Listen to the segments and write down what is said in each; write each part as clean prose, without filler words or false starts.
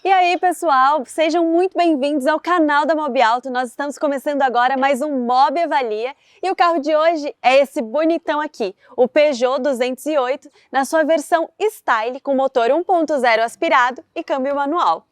E aí, pessoal, sejam muito bem-vindos ao canal da Mobiauto. Nós estamos começando agora mais um Mob Avalia e o carro de hoje é esse bonitão aqui, o Peugeot 208, na sua versão Style, com motor 1.0 aspirado e câmbio manual.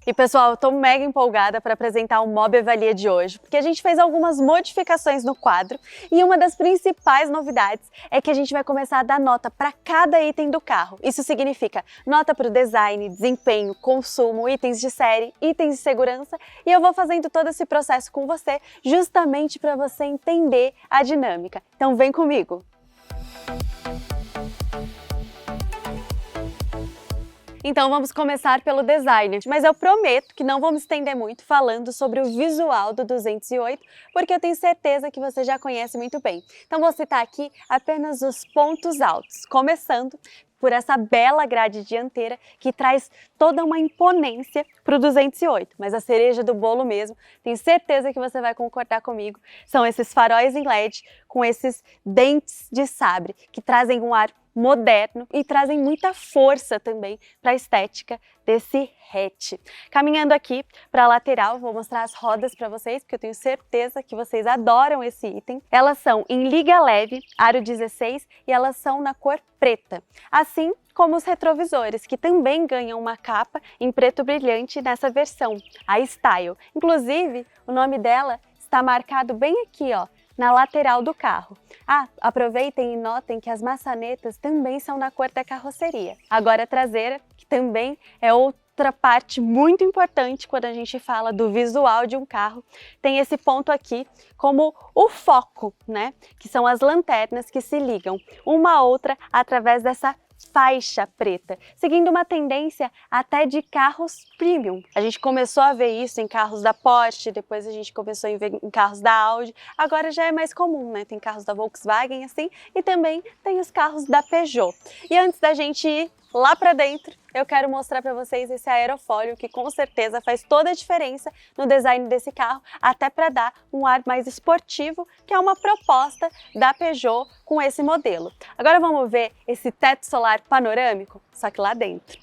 E pessoal, eu tô mega empolgada para apresentar o Mob Avalia de hoje, porque a gente fez algumas modificações no quadro e uma das principais novidades é que a gente vai começar a dar nota para cada item do carro. Isso significa nota para o design, desempenho, consumo, itens de série, itens de segurança, e eu vou fazendo todo esse processo com você, justamente para você entender a dinâmica. Então vem comigo! Então vamos começar pelo design, mas eu prometo que não vou me estender muito falando sobre o visual do 208, porque eu tenho certeza que você já conhece muito bem. Então vou citar aqui apenas os pontos altos, começando por essa bela grade dianteira que traz toda uma imponência para o 208, mas a cereja do bolo mesmo, tenho certeza que você vai concordar comigo, são esses faróis em LED com esses dentes de sabre que trazem um ar moderno e trazem muita força também para a estética desse hatch. Caminhando aqui para a lateral, vou mostrar as rodas para vocês, porque eu tenho certeza que vocês adoram esse item. Elas são em liga leve, aro 16, e elas são na cor preta, assim como os retrovisores, que também ganham uma capa em preto brilhante nessa versão, a Style. Inclusive, o nome dela está marcado bem aqui, ó, na lateral do carro. Aproveitem e notem que as maçanetas também são na cor da carroceria. Agora a traseira, que também é outra parte muito importante quando a gente fala do visual de um carro, tem esse ponto aqui como o foco, né? Que são as lanternas que se ligam uma à outra através dessa faixa preta, seguindo uma tendência até de carros premium. A gente começou a ver isso em carros da Porsche, depois a gente começou a ver em carros da Audi, agora já é mais comum, né? Tem carros da Volkswagen assim, e também tem os carros da Peugeot. E antes da gente ir lá para dentro, eu quero mostrar para vocês esse aerofólio que com certeza faz toda a diferença no design desse carro, até para dar um ar mais esportivo, que é uma proposta da Peugeot com esse modelo. Agora vamos ver esse teto solar panorâmico, só que lá dentro.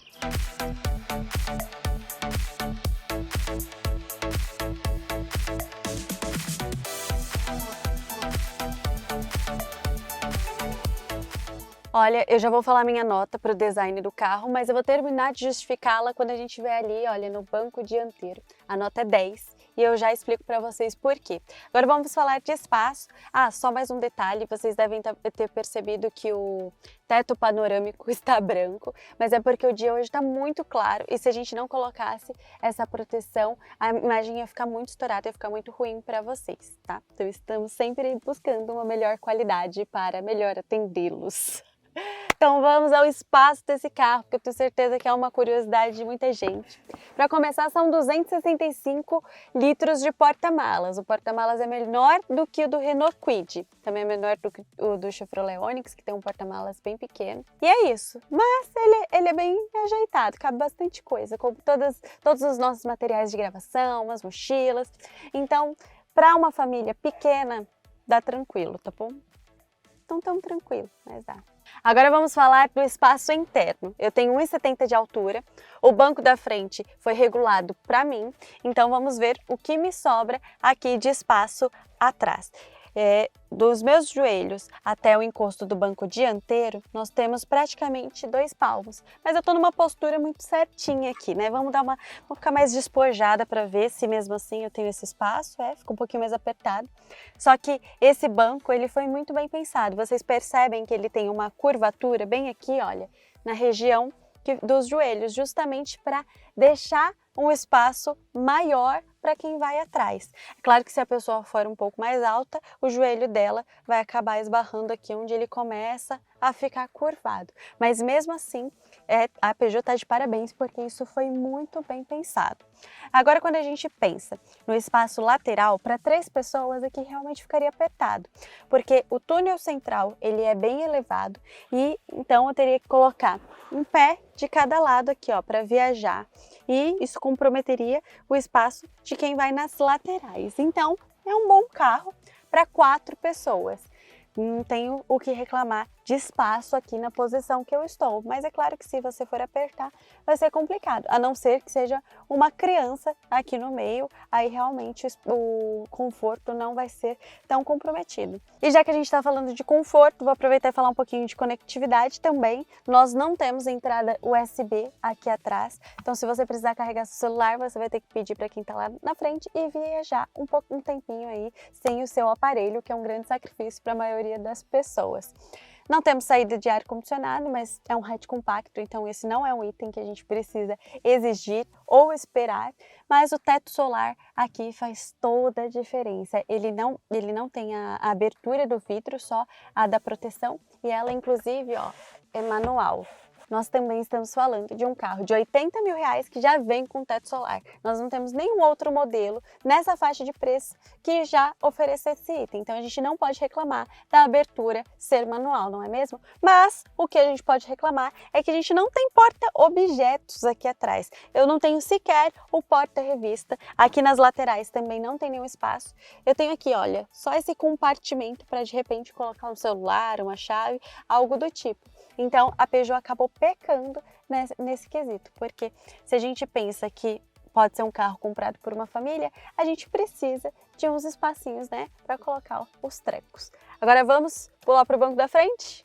Olha, eu já vou falar minha nota para o design do carro, mas eu vou terminar de justificá-la quando a gente estiver ali, olha, no banco dianteiro. A nota é 10 e eu já explico para vocês por quê. Agora vamos falar de espaço. Só mais um detalhe, vocês devem ter percebido que o teto panorâmico está branco, mas é porque o dia hoje está muito claro e se a gente não colocasse essa proteção, a imagem ia ficar muito estourada, ia ficar muito ruim para vocês, tá? Então estamos sempre buscando uma melhor qualidade para melhor atendê-los. Então vamos ao espaço desse carro, que eu tenho certeza que é uma curiosidade de muita gente. Para começar, são 265 litros de porta-malas. O porta-malas é menor do que o do Renault Kwid, também é menor do que o do Chevrolet Onix, que tem um porta-malas bem pequeno. E é isso, mas ele é bem ajeitado, cabe bastante coisa, como todos os nossos materiais de gravação, as mochilas. Então, para uma família pequena, dá tranquilo, tá bom? Não tão tranquilo, mas dá. Agora vamos falar do espaço interno. Eu tenho 1,70 de altura, o banco da frente foi regulado para mim, então vamos ver o que me sobra aqui de espaço atrás. Dos meus joelhos até o encosto do banco dianteiro, nós temos praticamente 2 palmos, mas eu tô numa postura muito certinha aqui, né? Vou ficar mais despojada para ver se mesmo assim eu tenho esse espaço, fica um pouquinho mais apertado. Só que esse banco, ele foi muito bem pensado, vocês percebem que ele tem uma curvatura bem aqui, olha, na região dos joelhos, justamente para deixar um espaço maior para quem vai atrás. É claro que se a pessoa for um pouco mais alta, o joelho dela vai acabar esbarrando aqui onde ele começa a ficar curvado. Mas mesmo assim, a Peugeot está de parabéns porque isso foi muito bem pensado. Agora, quando a gente pensa no espaço lateral, para 3 pessoas aqui realmente ficaria apertado, porque o túnel central ele é bem elevado e então eu teria que colocar um pé de cada lado aqui, ó, para viajar, e isso comprometeria o espaço de quem vai nas laterais. Então, é um bom carro para 4 pessoas. Não tenho o que reclamar de espaço aqui na posição que eu estou, mas é claro que se você for apertar, vai ser complicado, a não ser que seja uma criança aqui no meio, aí realmente o conforto não vai ser tão comprometido. E já que a gente está falando de conforto, vou aproveitar e falar um pouquinho de conectividade também. Nós não temos entrada USB aqui atrás, então se você precisar carregar seu celular, você vai ter que pedir para quem está lá na frente e viajar um tempinho aí sem o seu aparelho, que é um grande sacrifício para a maioria das pessoas. Não temos saída de ar-condicionado, mas é um hatch compacto, então esse não é um item que a gente precisa exigir ou esperar, mas o teto solar aqui faz toda a diferença. Ele não tem a abertura do vidro, só a da proteção, e ela inclusive, ó, é manual. Nós também estamos falando de um carro de 80 mil reais que já vem com teto solar. Nós não temos nenhum outro modelo nessa faixa de preço que já ofereça esse item. Então a gente não pode reclamar da abertura ser manual, não é mesmo? Mas o que a gente pode reclamar é que a gente não tem porta-objetos aqui atrás. Eu não tenho sequer o porta-revista. Aqui nas laterais também não tem nenhum espaço. Eu tenho aqui, olha, só esse compartimento para de repente colocar um celular, uma chave, algo do tipo. Então, a Peugeot acabou pecando nesse quesito, porque se a gente pensa que pode ser um carro comprado por uma família, a gente precisa de uns espacinhos, né, para colocar os trecos. Agora vamos pular para o banco da frente?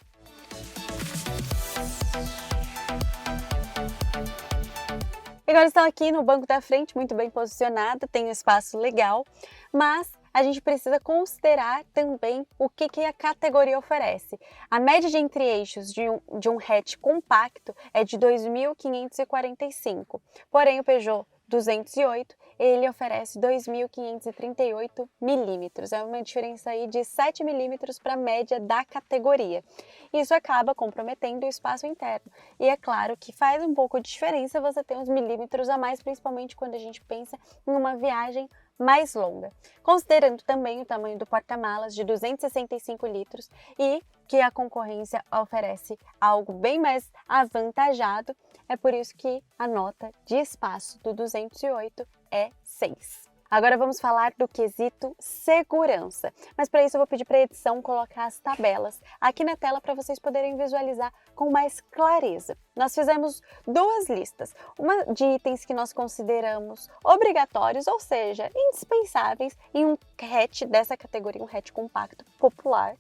Agora estão aqui no banco da frente, muito bem posicionado, tem um espaço legal, mas a gente precisa considerar também o que a categoria oferece. A média de entre-eixos de um hatch compacto é de 2.545, porém o Peugeot 208 ele oferece 2.538 milímetros, é uma diferença aí de 7 milímetros para a média da categoria. Isso acaba comprometendo o espaço interno e é claro que faz um pouco de diferença você ter uns milímetros a mais, principalmente quando a gente pensa em uma viagem mais longa, considerando também o tamanho do porta-malas de 265 litros e que a concorrência oferece algo bem mais avantajado, é por isso que a nota de espaço do 208 é 6. Agora vamos falar do quesito segurança, mas para isso eu vou pedir para a edição colocar as tabelas aqui na tela para vocês poderem visualizar com mais clareza. Nós fizemos 2 listas, uma de itens que nós consideramos obrigatórios, ou seja, indispensáveis em um hatch dessa categoria, um hatch compacto popular,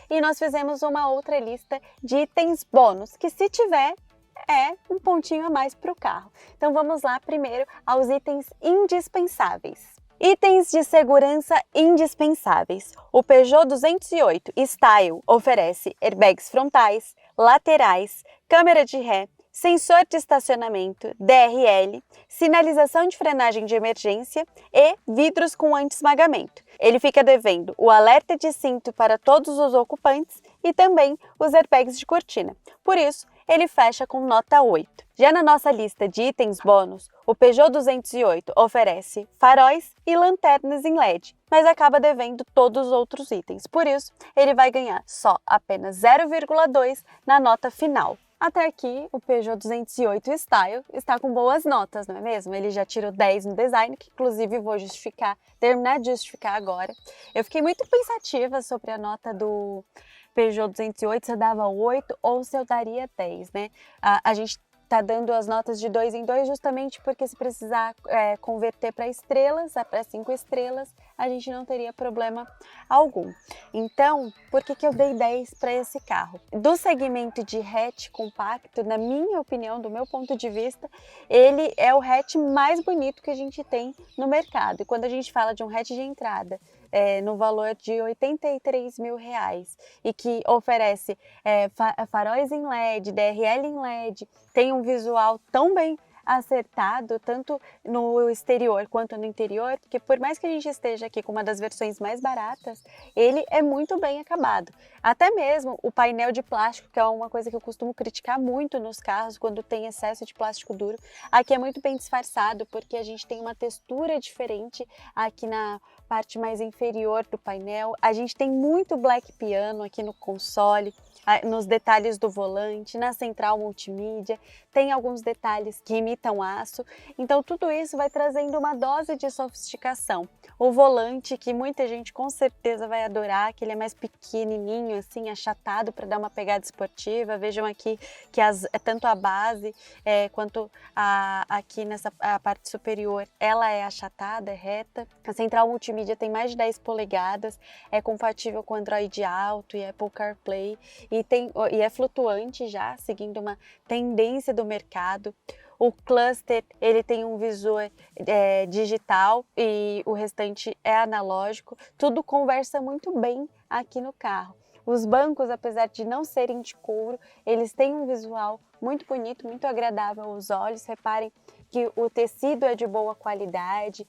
e nós fizemos uma outra lista de itens bônus, que se tiver, é um pontinho a mais para o carro. Então vamos lá primeiro aos itens indispensáveis. Itens de segurança indispensáveis. O Peugeot 208 Style oferece airbags frontais, laterais, câmera de ré, sensor de estacionamento, DRL, sinalização de frenagem de emergência e vidros com anti-esmagamento. Ele fica devendo o alerta de cinto para todos os ocupantes e também os airbags de cortina. Por isso, ele fecha com nota 8. Já na nossa lista de itens bônus, o Peugeot 208 oferece faróis e lanternas em LED, mas acaba devendo todos os outros itens. Por isso, ele vai ganhar só apenas 0,2 na nota final. Até aqui, o Peugeot 208 Style está com boas notas, não é mesmo? Ele já tirou 10 no design, que inclusive vou terminar de justificar agora. Eu fiquei muito pensativa sobre a nota do Peugeot 208, se eu dava 8 ou se eu daria 10, né? A gente tá dando as notas de 2 em 2 justamente porque se precisar converter para estrelas, para 5 estrelas, a gente não teria problema algum. Então, por que eu dei 10 para esse carro? Do segmento de hatch compacto, na minha opinião, do meu ponto de vista, ele é o hatch mais bonito que a gente tem no mercado. E quando a gente fala de um hatch de entrada, no valor de 83 mil reais e que oferece faróis em LED, DRL em LED, tem um visual tão bem acertado tanto no exterior quanto no interior, porque por mais que a gente esteja aqui com uma das versões mais baratas, ele é muito bem acabado. Até mesmo o painel de plástico, que é uma coisa que eu costumo criticar muito nos carros quando tem excesso de plástico duro, aqui é muito bem disfarçado porque a gente tem uma textura diferente aqui na parte mais inferior do painel. A gente tem muito black piano aqui no console, nos detalhes do volante, na central multimídia, tem alguns detalhes que imitam aço, então tudo isso vai trazendo uma dose de sofisticação. O volante, que muita gente com certeza vai adorar, que ele é mais pequenininho, assim, achatado para dar uma pegada esportiva. Vejam aqui que tanto a base quanto aqui nessa a parte superior, ela é achatada, é reta. A central multimídia tem mais de 10 polegadas, é compatível com Android Auto e Apple CarPlay e é flutuante já, seguindo uma tendência do mercado. O cluster, ele tem um visor digital e o restante é analógico. Tudo conversa muito bem aqui no carro. Os bancos, apesar de não serem de couro, eles têm um visual muito bonito, muito agradável aos olhos. Reparem que o tecido é de boa qualidade,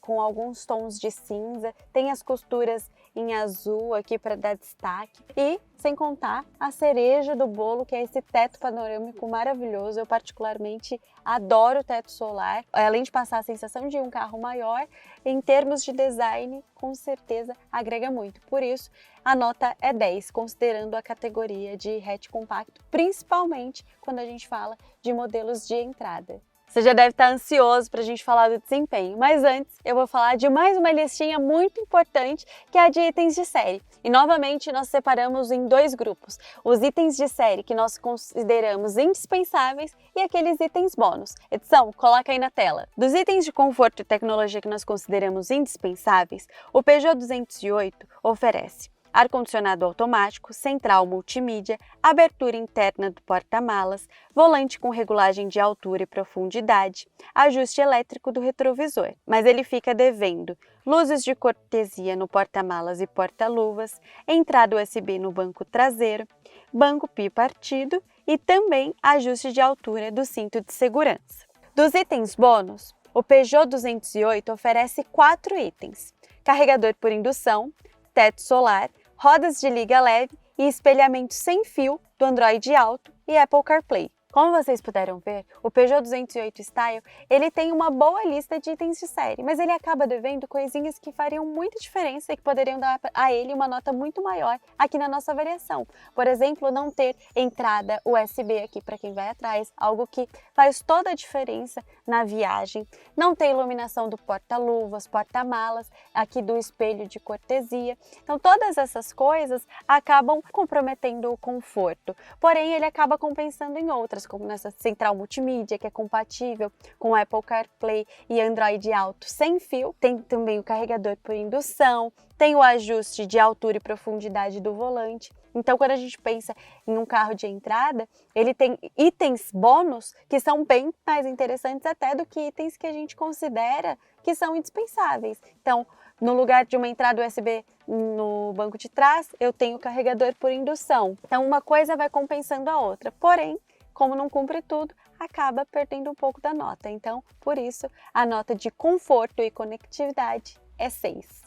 com alguns tons de cinza. Tem as costuras em azul aqui para dar destaque. E, sem contar, a cereja do bolo, que é esse teto panorâmico maravilhoso. Eu particularmente adoro o teto solar. Além de passar a sensação de um carro maior, em termos de design, com certeza agrega muito. Por isso, a nota é 10, considerando a categoria de hatch compacto, principalmente quando a gente fala de modelos de entrada. Você já deve estar ansioso para a gente falar do desempenho, mas antes eu vou falar de mais uma listinha muito importante, que é a de itens de série. E novamente nós separamos em dois grupos, os itens de série que nós consideramos indispensáveis e aqueles itens bônus. Edição, coloca aí na tela. Dos itens de conforto e tecnologia que nós consideramos indispensáveis, o Peugeot 208 oferece ar-condicionado automático, central multimídia, abertura interna do porta-malas, volante com regulagem de altura e profundidade, ajuste elétrico do retrovisor. Mas ele fica devendo luzes de cortesia no porta-malas e porta-luvas, entrada USB no banco traseiro, banco bipartido e também ajuste de altura do cinto de segurança. Dos itens bônus, o Peugeot 208 oferece 4 itens: carregador por indução, teto solar, rodas de liga leve e espelhamento sem fio do Android Auto e Apple CarPlay. Como vocês puderam ver, o Peugeot 208 Style, ele tem uma boa lista de itens de série, mas ele acaba devendo coisinhas que fariam muita diferença e que poderiam dar a ele uma nota muito maior aqui na nossa avaliação. Por exemplo, não ter entrada USB aqui para quem vai atrás, algo que faz toda a diferença na viagem. Não ter iluminação do porta-luvas, porta-malas, aqui do espelho de cortesia. Então, todas essas coisas acabam comprometendo o conforto. Porém, ele acaba compensando em outras, como nessa central multimídia, que é compatível com Apple CarPlay e Android Auto sem fio. Tem também o carregador por indução, tem o ajuste de altura e profundidade do volante. Então, quando a gente pensa em um carro de entrada, ele tem itens bônus que são bem mais interessantes até do que itens que a gente considera que são indispensáveis. Então, no lugar de uma entrada USB no banco de trás, eu tenho o carregador por indução. Então, uma coisa vai compensando a outra. Porém, como não cumpre tudo, acaba perdendo um pouco da nota. Então, por isso, a nota de conforto e conectividade é 6.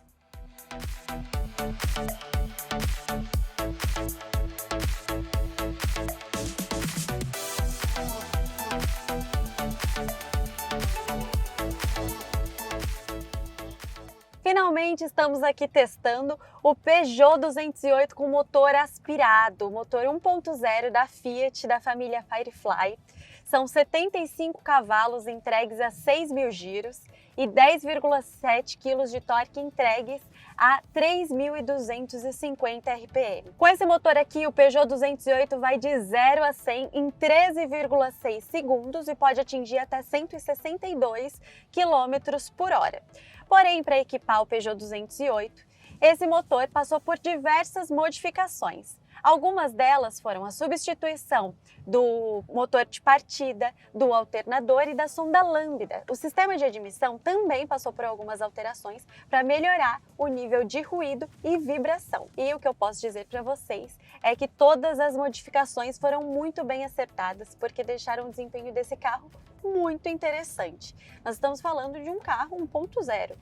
Finalmente estamos aqui testando o Peugeot 208 com motor aspirado, motor 1.0 da Fiat, da família Firefly. São 75 cavalos entregues a 6.000 giros e 10,7 kg de torque entregues a 3.250 RPM. Com esse motor aqui, o Peugeot 208 vai de 0 a 100 em 13,6 segundos e pode atingir até 162 km por hora. Porém, para equipar o Peugeot 208, esse motor passou por diversas modificações. Algumas delas foram a substituição do motor de partida, do alternador e da sonda lambda. O sistema de admissão também passou por algumas alterações para melhorar o nível de ruído e vibração. E o que eu posso dizer para vocês é que todas as modificações foram muito bem acertadas, porque deixaram o desempenho desse carro muito interessante. Nós estamos falando de um carro 1.0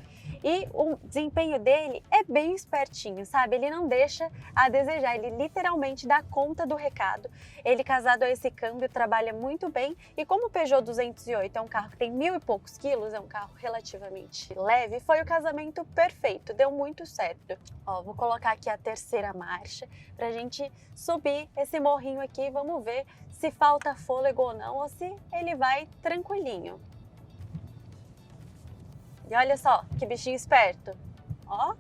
e o desempenho dele é bem espertinho, sabe? Ele não deixa a desejar, ele literalmente dá conta do recado. Ele, casado a esse câmbio, trabalha muito bem, e como o Peugeot 208 é um carro que tem 1.000 e poucos quilos, é um carro relativamente leve, foi o casamento perfeito, deu muito certo. Ó, vou colocar aqui a terceira marcha pra gente subir esse morrinho aqui, vamos ver se falta fôlego ou não, ou se ele vai tranquilinho. E olha só, que bichinho esperto. Ó,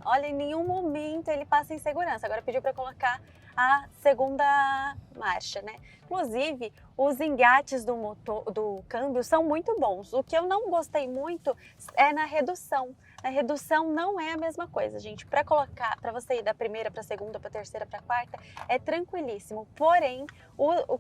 olha, em nenhum momento ele passa em segurança. Agora pediu para colocar a segunda marcha, né? Inclusive, os engates do motor, do câmbio são muito bons. O que eu não gostei muito é na redução. A redução não é a mesma coisa, gente. Para colocar, para você ir da primeira para a segunda, para a terceira, para a quarta, é tranquilíssimo. Porém,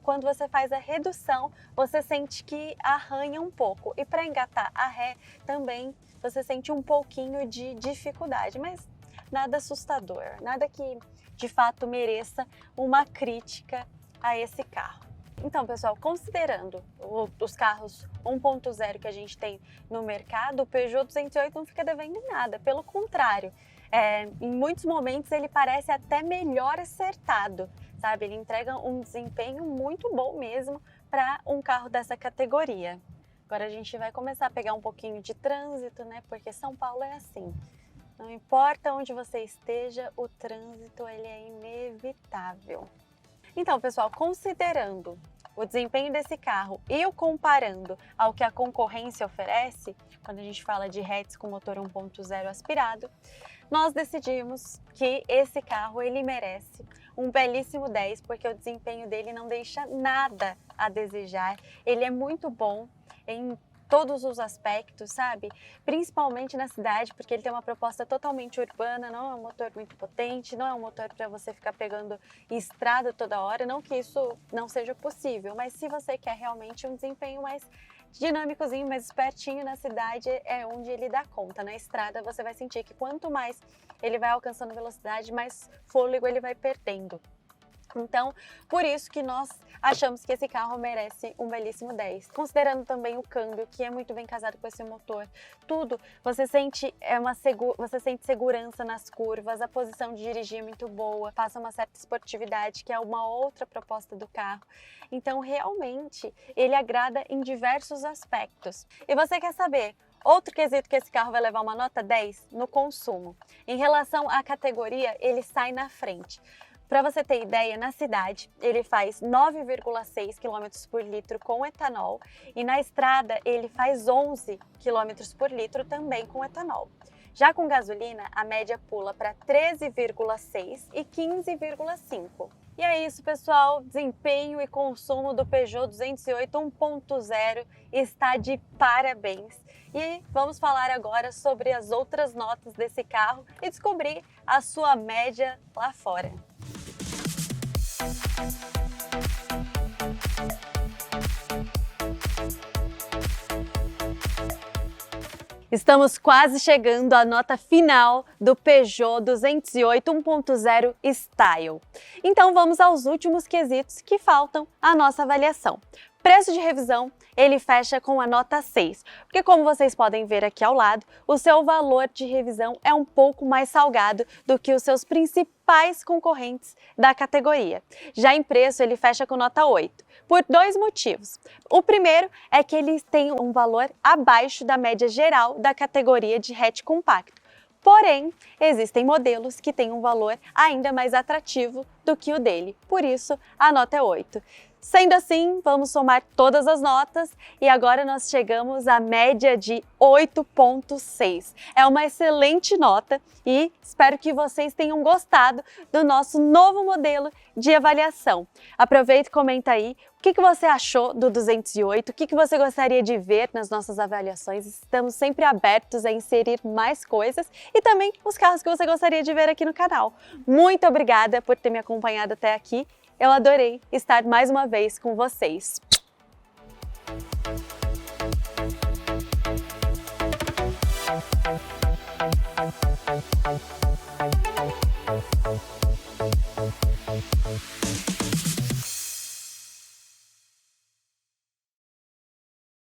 quando você faz a redução, você sente que arranha um pouco. E para engatar a ré, também você sente um pouquinho de dificuldade, mas nada assustador, nada que de fato mereça uma crítica a esse carro. Então, pessoal, considerando os carros 1.0 que a gente tem no mercado, o Peugeot 208 não fica devendo em nada, pelo contrário, em muitos momentos ele parece até melhor acertado, sabe? Ele entrega um desempenho muito bom mesmo para um carro dessa categoria. Agora a gente vai começar a pegar um pouquinho de trânsito, né? Porque São Paulo é assim. Não importa onde você esteja, o trânsito ele é inevitável. Então, pessoal, considerando o desempenho desse carro e o comparando ao que a concorrência oferece, quando a gente fala de hatches com motor 1.0 aspirado, nós decidimos que esse carro ele merece um belíssimo 10, porque o desempenho dele não deixa nada a desejar. Ele é muito bom em todos os aspectos, sabe? Principalmente na cidade, porque ele tem uma proposta totalmente urbana, não é um motor muito potente, não é um motor para você ficar pegando estrada toda hora, não que isso não seja possível, mas se você quer realmente um desempenho mais dinâmicozinho, mais espertinho na cidade, é onde ele dá conta. Na estrada você vai sentir que quanto mais ele vai alcançando velocidade, mais fôlego ele vai perdendo. Então, por isso que nós achamos que esse carro merece um belíssimo 10. Considerando também o câmbio, que é muito bem casado com esse motor, tudo, você sente segurança nas curvas, a posição de dirigir é muito boa, passa uma certa esportividade, que é uma outra proposta do carro. Então, realmente, ele agrada em diversos aspectos. E você quer saber outro quesito que esse carro vai levar uma nota 10? No consumo. Em relação à categoria, ele sai na frente. Para você ter ideia, na cidade ele faz 9,6 km por litro com etanol e na estrada ele faz 11 km por litro também com etanol. Já com gasolina, a média pula para 13,6 e 15,5. E é isso, pessoal, desempenho e consumo do Peugeot 208 1.0 está de parabéns. E vamos falar agora sobre as outras notas desse carro e descobrir a sua média lá fora. Estamos quase chegando à nota final do Peugeot 208 1.0 Style. Então vamos aos últimos quesitos que faltam à nossa avaliação. Preço de revisão, ele fecha com a nota 6, porque como vocês podem ver aqui ao lado, o seu valor de revisão é um pouco mais salgado do que os seus principais concorrentes da categoria. Já em preço, ele fecha com nota 8, por dois motivos. O primeiro é que ele tem um valor abaixo da média geral da categoria de hatch compacto. Porém, existem modelos que têm um valor ainda mais atrativo do que o dele, por isso a nota é 8. Sendo assim, vamos somar todas as notas e agora nós chegamos à média de 8,6. É uma excelente nota e espero que vocês tenham gostado do nosso novo modelo de avaliação. Aproveita e comenta aí o que você achou do 208, o que você gostaria de ver nas nossas avaliações. Estamos sempre abertos a inserir mais coisas e também os carros que você gostaria de ver aqui no canal. Muito obrigada por ter me acompanhado até aqui. Eu adorei estar mais uma vez com vocês.